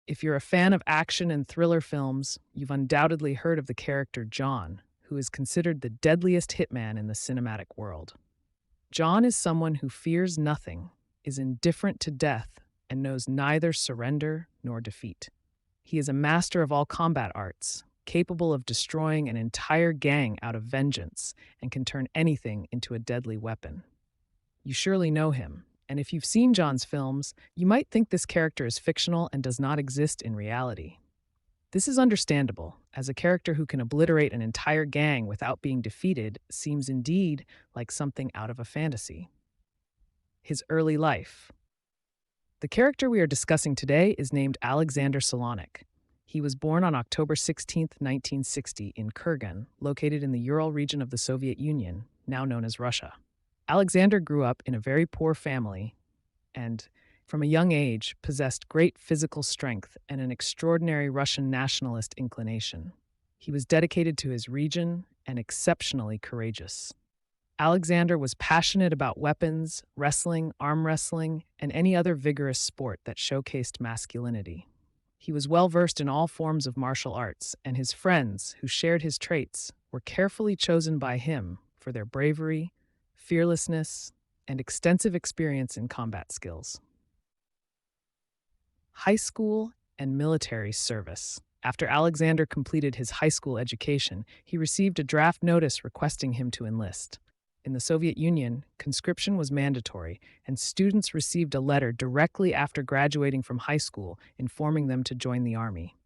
If you're a fan of action and thriller films, you've undoubtedly heard of the character John, who is considered the deadliest hitman in the cinematic world. John is someone who fears nothing, is indifferent to death, and knows neither surrender nor defeat. He is a master of all combat arts, capable of destroying an entire gang out of vengeance, and can turn anything into a deadly weapon. You surely know him, and if you've seen John's films, you might think this character is fictional and does not exist in reality. This is understandable, as a character who can obliterate an entire gang without being defeated seems indeed like something out of a fantasy. His early life. The character we are discussing today is named Alexander Solonik. He was born on October 16, 1960, in Kurgan, located in the Ural region of the Soviet Union, now known as Russia. Alexander grew up in a very poor family and, from a young age, possessed great physical strength and an extraordinary Russian nationalist inclination. He was dedicated to his region and exceptionally courageous. Alexander was passionate about weapons, wrestling, arm wrestling, and any other vigorous sport that showcased masculinity. He was well versed in all forms of martial arts, and his friends, who shared his traits, were carefully chosen by him for their bravery, fearlessness, and extensive experience in combat skills. High school and military service. After Alexander completed his high school education, he received a draft notice requesting him to enlist. In the Soviet Union, conscription was mandatory, and students received a letter directly after graduating from high school informing them to join the army.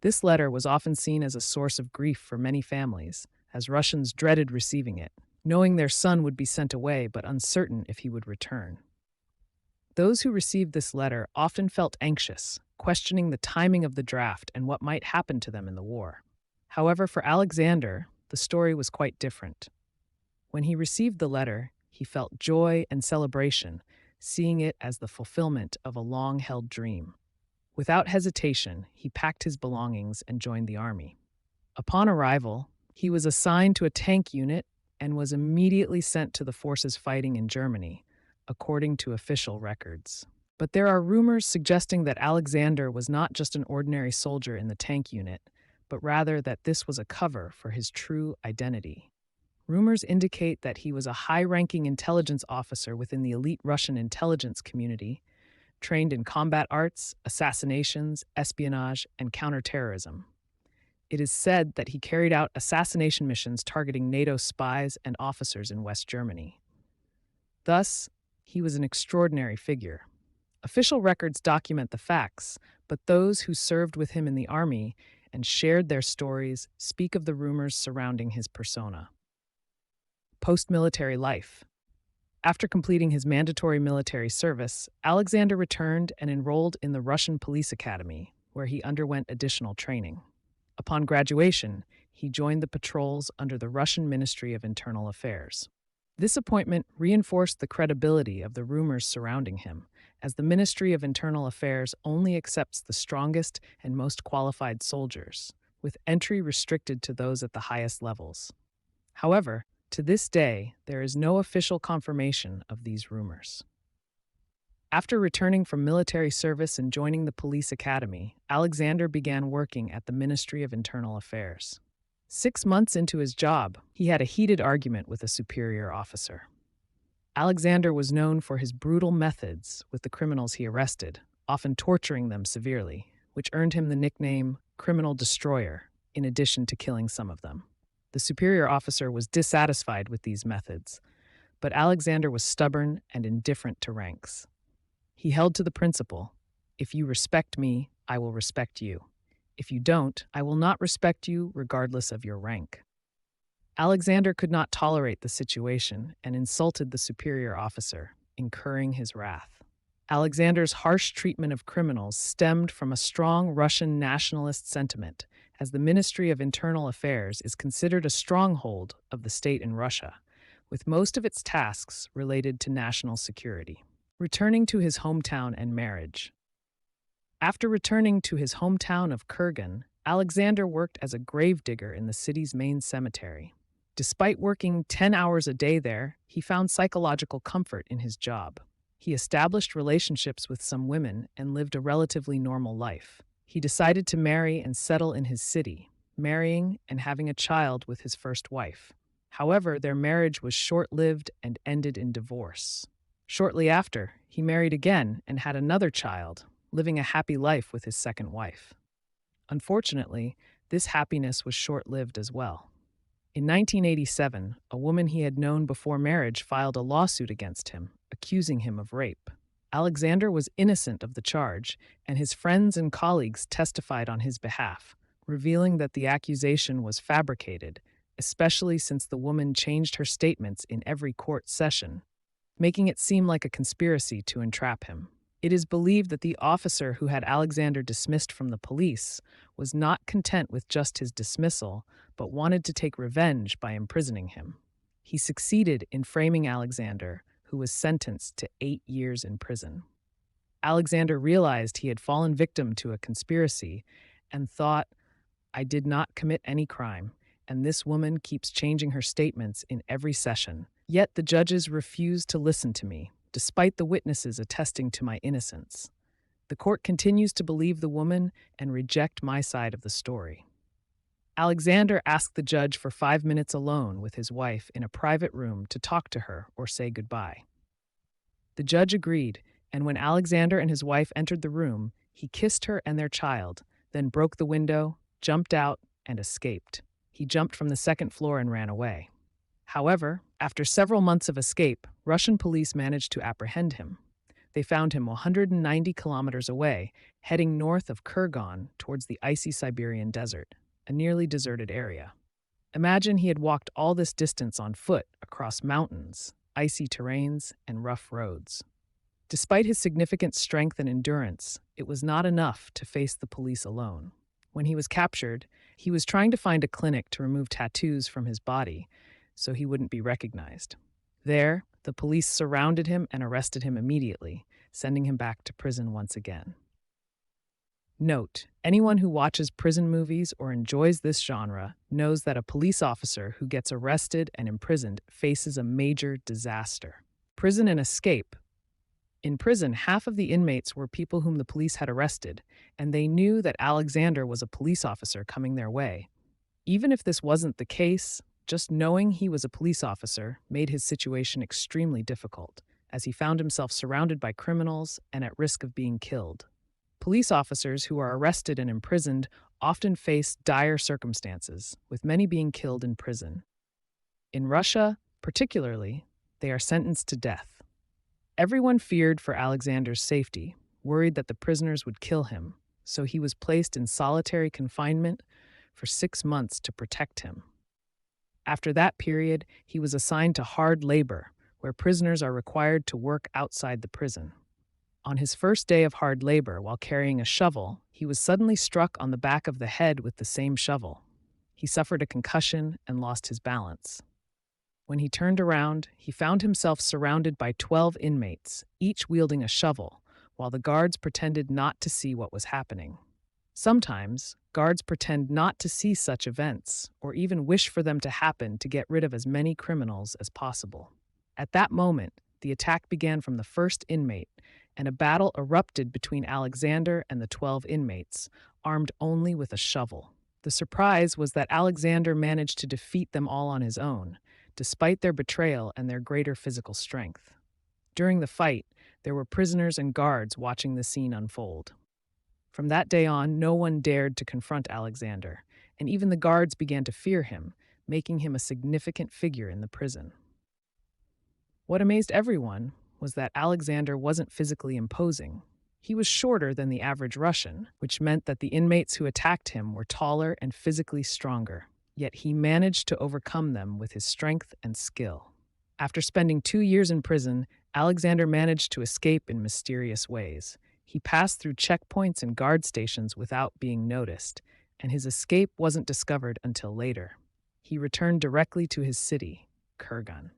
This letter was often seen as a source of grief for many families, as Russians dreaded receiving it, knowing their son would be sent away but uncertain if he would return. Those who received this letter often felt anxious, questioning the timing of the draft and what might happen to them in the war. However, for Alexander, the story was quite different. When he received the letter, he felt joy and celebration, seeing it as the fulfillment of a long-held dream. Without hesitation, he packed his belongings and joined the army. Upon arrival, he was assigned to a tank unit and was immediately sent to the forces fighting in Germany, according to official records. But there are rumors suggesting that Alexander was not just an ordinary soldier in the tank unit, but rather that this was a cover for his true identity. Rumors indicate that he was a high-ranking intelligence officer within the elite Russian intelligence community, trained in combat arts, assassinations, espionage, and counterterrorism. It is said that he carried out assassination missions targeting NATO spies and officers in West Germany. Thus, he was an extraordinary figure. Official records document the facts, but those who served with him in the army and shared their stories speak of the rumors surrounding his persona. Post-military life. After completing his mandatory military service, Alexander returned and enrolled in the Russian Police Academy, where he underwent additional training. Upon graduation, he joined the patrols under the Russian Ministry of Internal Affairs. This appointment reinforced the credibility of the rumors surrounding him, as the Ministry of Internal Affairs only accepts the strongest and most qualified soldiers, with entry restricted to those at the highest levels. However, to this day, there is no official confirmation of these rumors. After returning from military service and joining the police academy, Alexander began working at the Ministry of Internal Affairs. 6 months into his job, he had a heated argument with a superior officer. Alexander was known for his brutal methods with the criminals he arrested, often torturing them severely, which earned him the nickname Criminal Destroyer, in addition to killing some of them. The superior officer was dissatisfied with these methods, but Alexander was stubborn and indifferent to ranks. He held to the principle, "If you respect me, I will respect you. If you don't, I will not respect you regardless of your rank." Alexander could not tolerate the situation and insulted the superior officer, incurring his wrath. Alexander's harsh treatment of criminals stemmed from a strong Russian nationalist sentiment, as the Ministry of Internal Affairs is considered a stronghold of the state in Russia, with most of its tasks related to national security. Returning to his hometown and marriage. After returning to his hometown of Kurgan, Alexander worked as a gravedigger in the city's main cemetery. Despite working 10 hours a day there, he found psychological comfort in his job. He established relationships with some women and lived a relatively normal life. He decided to marry and settle in his city, marrying and having a child with his first wife. However, their marriage was short-lived and ended in divorce. Shortly after, he married again and had another child, living a happy life with his second wife. Unfortunately, this happiness was short-lived as well. In 1987, a woman he had known before marriage filed a lawsuit against him, accusing him of rape. Alexander was innocent of the charge, and his friends and colleagues testified on his behalf, revealing that the accusation was fabricated, especially since the woman changed her statements in every court session, making it seem like a conspiracy to entrap him. It is believed that the officer who had Alexander dismissed from the police was not content with just his dismissal, but wanted to take revenge by imprisoning him. He succeeded in framing Alexander, who was sentenced to 8 years in prison. Alexander realized he had fallen victim to a conspiracy and thought, "I did not commit any crime, and this woman keeps changing her statements in every session. Yet the judges refuse to listen to me, despite the witnesses attesting to my innocence. The court continues to believe the woman and reject my side of the story." Alexander asked the judge for 5 minutes alone with his wife in a private room to talk to her or say goodbye. The judge agreed, and when Alexander and his wife entered the room, he kissed her and their child, then broke the window, jumped out, and escaped. He jumped from the second floor and ran away. However, after several months of escape, Russian police managed to apprehend him. They found him 190 kilometers away, heading north of Kurgan towards the icy Siberian desert, a nearly deserted area. Imagine he had walked all this distance on foot across mountains, icy terrains, and rough roads. Despite his significant strength and endurance, it was not enough to face the police alone. When he was captured, he was trying to find a clinic to remove tattoos from his body so he wouldn't be recognized. There, the police surrounded him and arrested him immediately, sending him back to prison once again. Note: anyone who watches prison movies or enjoys this genre knows that a police officer who gets arrested and imprisoned faces a major disaster. Prison and escape. In prison, half of the inmates were people whom the police had arrested, and they knew that Alexander was a police officer coming their way. Even if this wasn't the case, just knowing he was a police officer made his situation extremely difficult, as he found himself surrounded by criminals and at risk of being killed. Police officers who are arrested and imprisoned often face dire circumstances, with many being killed in prison. In Russia, particularly, they are sentenced to death. Everyone feared for Alexander's safety, worried that the prisoners would kill him, so he was placed in solitary confinement for 6 months to protect him. After that period, he was assigned to hard labor, where prisoners are required to work outside the prison. On his first day of hard labor, while carrying a shovel, he was suddenly struck on the back of the head with the same shovel. He suffered a concussion and lost his balance. When he turned around, he found himself surrounded by 12 inmates, each wielding a shovel, while the guards pretended not to see what was happening. Sometimes, guards pretend not to see such events, or even wish for them to happen to get rid of as many criminals as possible. At that moment, the attack began from the first inmate, and a battle erupted between Alexander and the 12 inmates, armed only with a shovel. The surprise was that Alexander managed to defeat them all on his own, despite their betrayal and their greater physical strength. During the fight, there were prisoners and guards watching the scene unfold. From that day on, no one dared to confront Alexander, and even the guards began to fear him, making him a significant figure in the prison. What amazed everyone was that Alexander wasn't physically imposing. He was shorter than the average Russian, which meant that the inmates who attacked him were taller and physically stronger. Yet he managed to overcome them with his strength and skill. After spending 2 years in prison, Alexander managed to escape in mysterious ways. He passed through checkpoints and guard stations without being noticed, and his escape wasn't discovered until later. He returned directly to his city, Kurgan.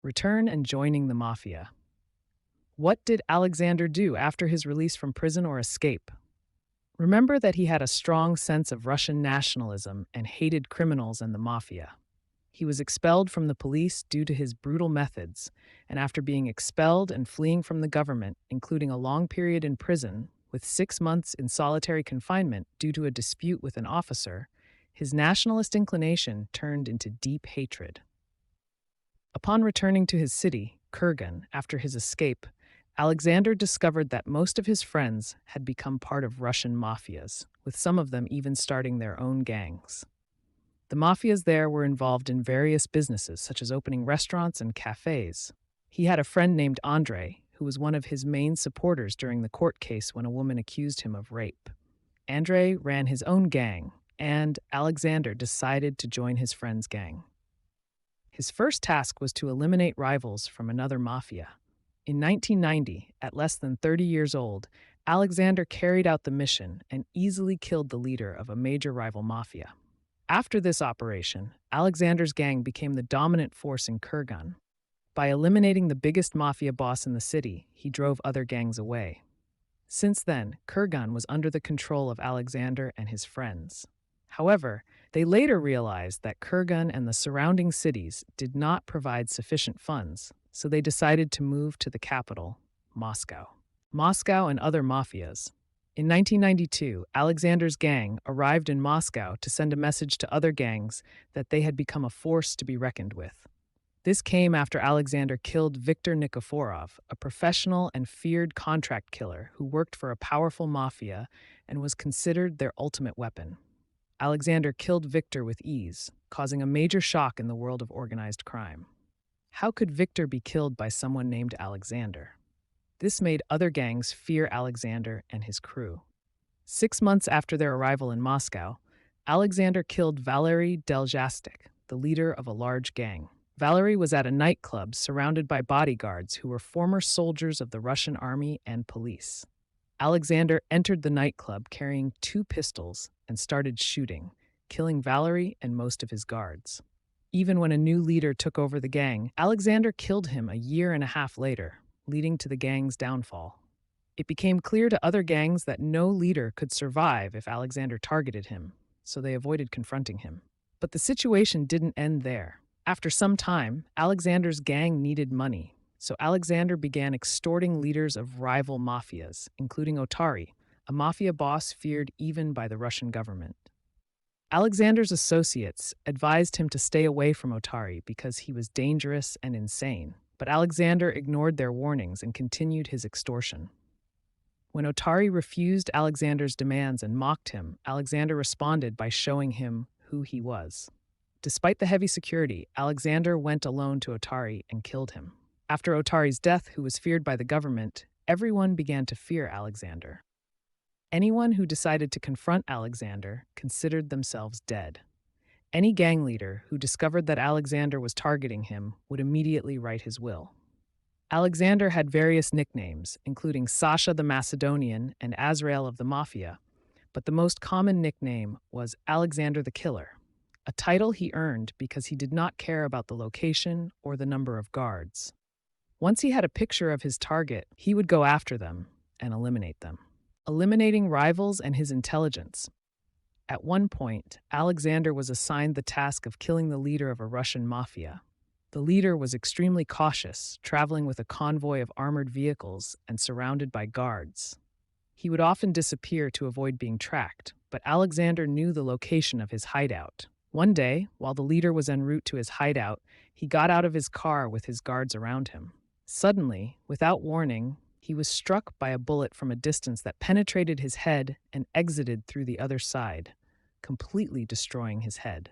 Return and joining the Mafia. What did Alexander do after his release from prison or escape? Remember that he had a strong sense of Russian nationalism and hated criminals and the Mafia. He was expelled from the police due to his brutal methods, and after being expelled and fleeing from the government, including a long period in prison, With 6 months in solitary confinement due to a dispute with an officer, his nationalist inclination turned into deep hatred. Upon returning to his city, Kurgan, after his escape, Alexander discovered that most of his friends had become part of Russian mafias, with some of them even starting their own gangs. The mafias there were involved in various businesses, such as opening restaurants and cafes. He had a friend named Andrei, who was one of his main supporters during the court case when a woman accused him of rape. Andrei ran his own gang, and Alexander decided to join his friend's gang. His first task was to eliminate rivals from another mafia. In 1990, at less than 30 years old, Alexander carried out the mission and easily killed the leader of a major rival mafia. After this operation, Alexander's gang became the dominant force in Kurgan. By eliminating the biggest mafia boss in the city, he drove other gangs away. Since then, Kurgan was under the control of Alexander and his friends. However, they later realized that Kurgan and the surrounding cities did not provide sufficient funds, so they decided to move to the capital, Moscow. Moscow and other mafias. In 1992, Alexander's gang arrived in Moscow to send a message to other gangs that they had become a force to be reckoned with. This came after Alexander killed Viktor Nikiforov, a professional and feared contract killer who worked for a powerful mafia and was considered their ultimate weapon. Alexander killed Viktor with ease, causing a major shock in the world of organized crime. How could Viktor be killed by someone named Alexander? This made other gangs fear Alexander and his crew. 6 months after their arrival in Moscow, Alexander killed Valery Deljastik, the leader of a large gang. Valery was at a nightclub surrounded by bodyguards who were former soldiers of the Russian army and police. Alexander entered the nightclub carrying 2 pistols and started shooting, killing Valery and most of his guards. Even when a new leader took over the gang, Alexander killed him a year and a half later, leading to the gang's downfall. It became clear to other gangs that no leader could survive if Alexander targeted him, so they avoided confronting him. But the situation didn't end there. After some time, Alexander's gang needed money, so Alexander began extorting leaders of rival mafias, including Otari, a mafia boss feared even by the Russian government. Alexander's associates advised him to stay away from Otari because he was dangerous and insane, but Alexander ignored their warnings and continued his extortion. When Otari refused Alexander's demands and mocked him, Alexander responded by showing him who he was. Despite the heavy security, Alexander went alone to Otari and killed him. After Otari's death, who was feared by the government, everyone began to fear Alexander. Anyone who decided to confront Alexander considered themselves dead. Any gang leader who discovered that Alexander was targeting him would immediately write his will. Alexander had various nicknames, including Sasha the Macedonian and Azrael of the Mafia, but the most common nickname was Alexander the Killer, a title he earned because he did not care about the location or the number of guards. Once he had a picture of his target, he would go after them and eliminate them, eliminating rivals and his intelligence. At one point, Alexander was assigned the task of killing the leader of a Russian mafia. The leader was extremely cautious, traveling with a convoy of armored vehicles and surrounded by guards. He would often disappear to avoid being tracked, but Alexander knew the location of his hideout. One day, while the leader was en route to his hideout, he got out of his car with his guards around him. Suddenly, without warning, he was struck by a bullet from a distance that penetrated his head and exited through the other side, completely destroying his head.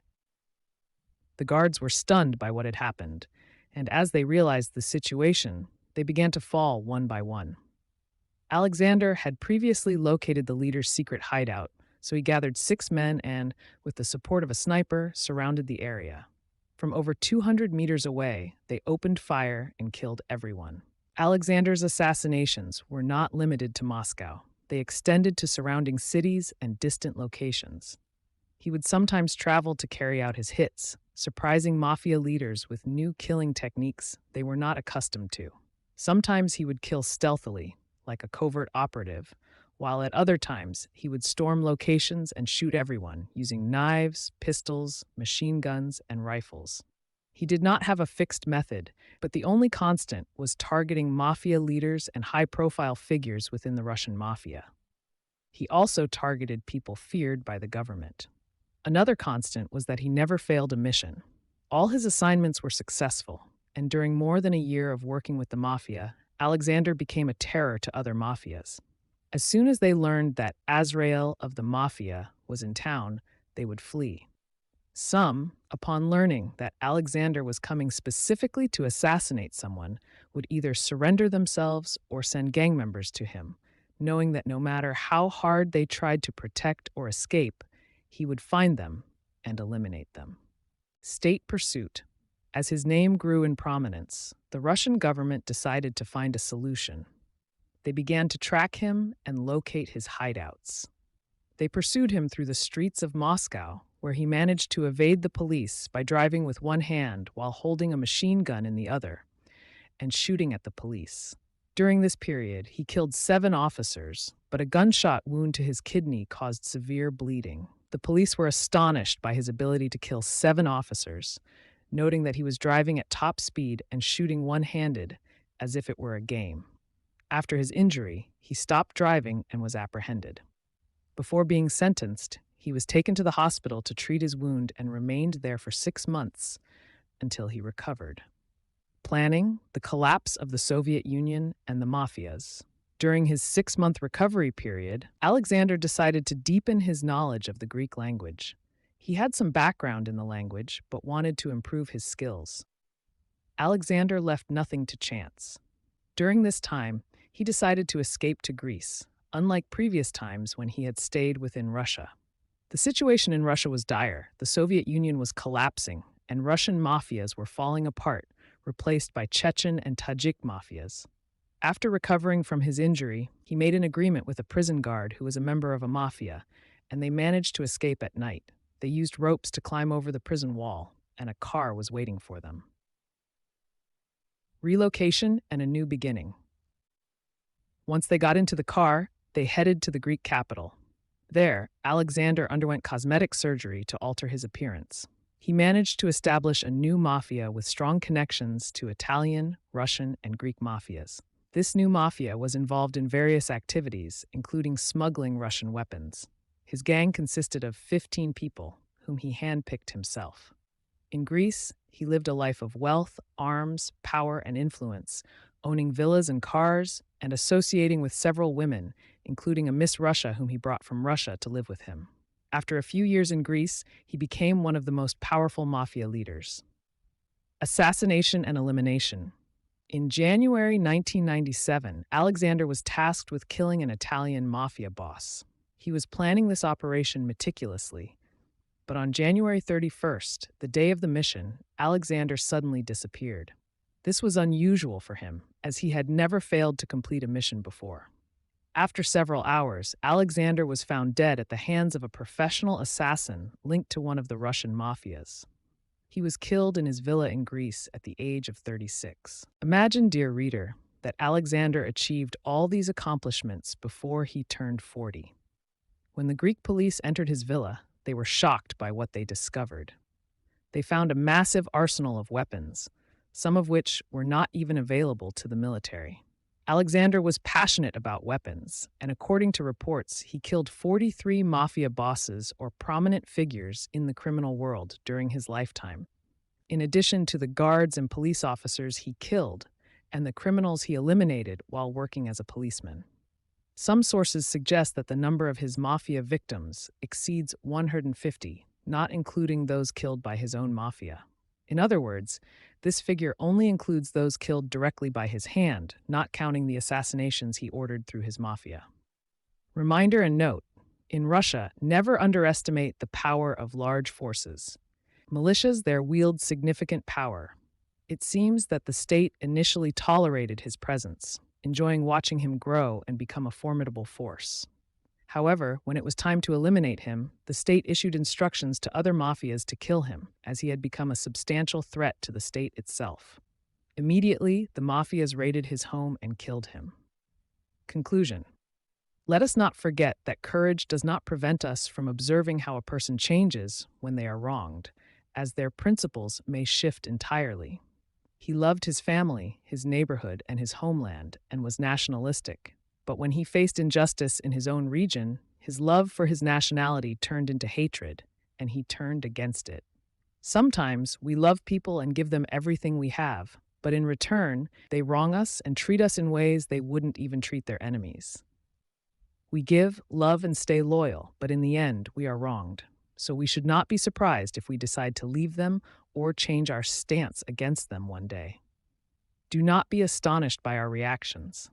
The guards were stunned by what had happened, and as they realized the situation, they began to fall one by one. Alexander had previously located the leader's secret hideout, so he gathered 6 men and, with the support of a sniper, surrounded the area. From over 200 meters away, they opened fire and killed everyone. Alexander's assassinations were not limited to Moscow. They extended to surrounding cities and distant locations. He would sometimes travel to carry out his hits, surprising mafia leaders with new killing techniques they were not accustomed to. Sometimes he would kill stealthily, like a covert operative, while at other times he would storm locations and shoot everyone using knives, pistols, machine guns, and rifles. He did not have a fixed method, but the only constant was targeting mafia leaders and high-profile figures within the Russian mafia. He also targeted people feared by the government. Another constant was that he never failed a mission. All his assignments were successful, and during more than a year of working with the Mafia, Alexander became a terror to other mafias. As soon as they learned that Azrael of the Mafia was in town, they would flee. Some, upon learning that Alexander was coming specifically to assassinate someone, would either surrender themselves or send gang members to him, knowing that no matter how hard they tried to protect or escape, he would find them and eliminate them. State pursuit. As his name grew in prominence, the Russian government decided to find a solution. They began to track him and locate his hideouts. They pursued him through the streets of Moscow, where he managed to evade the police by driving with one hand while holding a machine gun in the other and shooting at the police. During this period, he killed 7 officers, but a gunshot wound to his kidney caused severe bleeding. The police were astonished by his ability to kill 7 officers, noting that he was driving at top speed and shooting one-handed as if it were a game. After his injury, he stopped driving and was apprehended. Before being sentenced, he was taken to the hospital to treat his wound and remained there for 6 months until he recovered. Planning the collapse of the Soviet Union and the mafias. During his 6-month recovery period, Alexander decided to deepen his knowledge of the Greek language. He had some background in the language, but wanted to improve his skills. Alexander left nothing to chance. During this time, he decided to escape to Greece, unlike previous times when he had stayed within Russia. The situation in Russia was dire. The Soviet Union was collapsing, and Russian mafias were falling apart, replaced by Chechen and Tajik mafias. After recovering from his injury, he made an agreement with a prison guard who was a member of a mafia, and they managed to escape at night. They used ropes to climb over the prison wall, and a car was waiting for them. Relocation and a new beginning. Once they got into the car, they headed to the Greek capital. There, Alexander underwent cosmetic surgery to alter his appearance. He managed to establish a new mafia with strong connections to Italian, Russian, and Greek mafias. This new mafia was involved in various activities, including smuggling Russian weapons. His gang consisted of 15 people, whom he handpicked himself. In Greece, he lived a life of wealth, arms, power, and influence, owning villas and cars, and associating with several women, including a Miss Russia whom he brought from Russia to live with him. After a few years in Greece, he became one of the most powerful mafia leaders. Assassination and elimination. In January 1997, Alexander was tasked with killing an Italian mafia boss. He was planning this operation meticulously, but on January 31st, the day of the mission, Alexander suddenly disappeared. This was unusual for him, as he had never failed to complete a mission before. After several hours, Alexander was found dead at the hands of a professional assassin linked to one of the Russian mafias. He was killed in his villa in Greece at the age of 36. Imagine, dear reader, that Alexander achieved all these accomplishments before he turned 40. When the Greek police entered his villa, they were shocked by what they discovered. They found a massive arsenal of weapons, some of which were not even available to the military. Alexander was passionate about weapons, and according to reports, he killed 43 mafia bosses or prominent figures in the criminal world during his lifetime. In addition to the guards and police officers he killed, and the criminals he eliminated while working as a policeman. Some sources suggest that the number of his mafia victims exceeds 150, not including those killed by his own mafia. In other words, this figure only includes those killed directly by his hand, not counting the assassinations he ordered through his mafia. Reminder and note, in Russia, never underestimate the power of large forces. Militias there wield significant power. It seems that the state initially tolerated his presence, enjoying watching him grow and become a formidable force. However, when it was time to eliminate him, the state issued instructions to other mafias to kill him, as he had become a substantial threat to the state itself. Immediately, the mafias raided his home and killed him. Conclusion. Let us not forget that courage does not prevent us from observing how a person changes when they are wronged, as their principles may shift entirely. He loved his family, his neighborhood, and his homeland, and was nationalistic, But when he faced injustice in his own region, his love for his nationality turned into hatred, and he turned against it. Sometimes we love people and give them everything we have, but in return, they wrong us and treat us in ways they wouldn't even treat their enemies. We give, love, and stay loyal, but in the end, we are wronged. So we should not be surprised if we decide to leave them or change our stance against them one day. Do not be astonished by our reactions.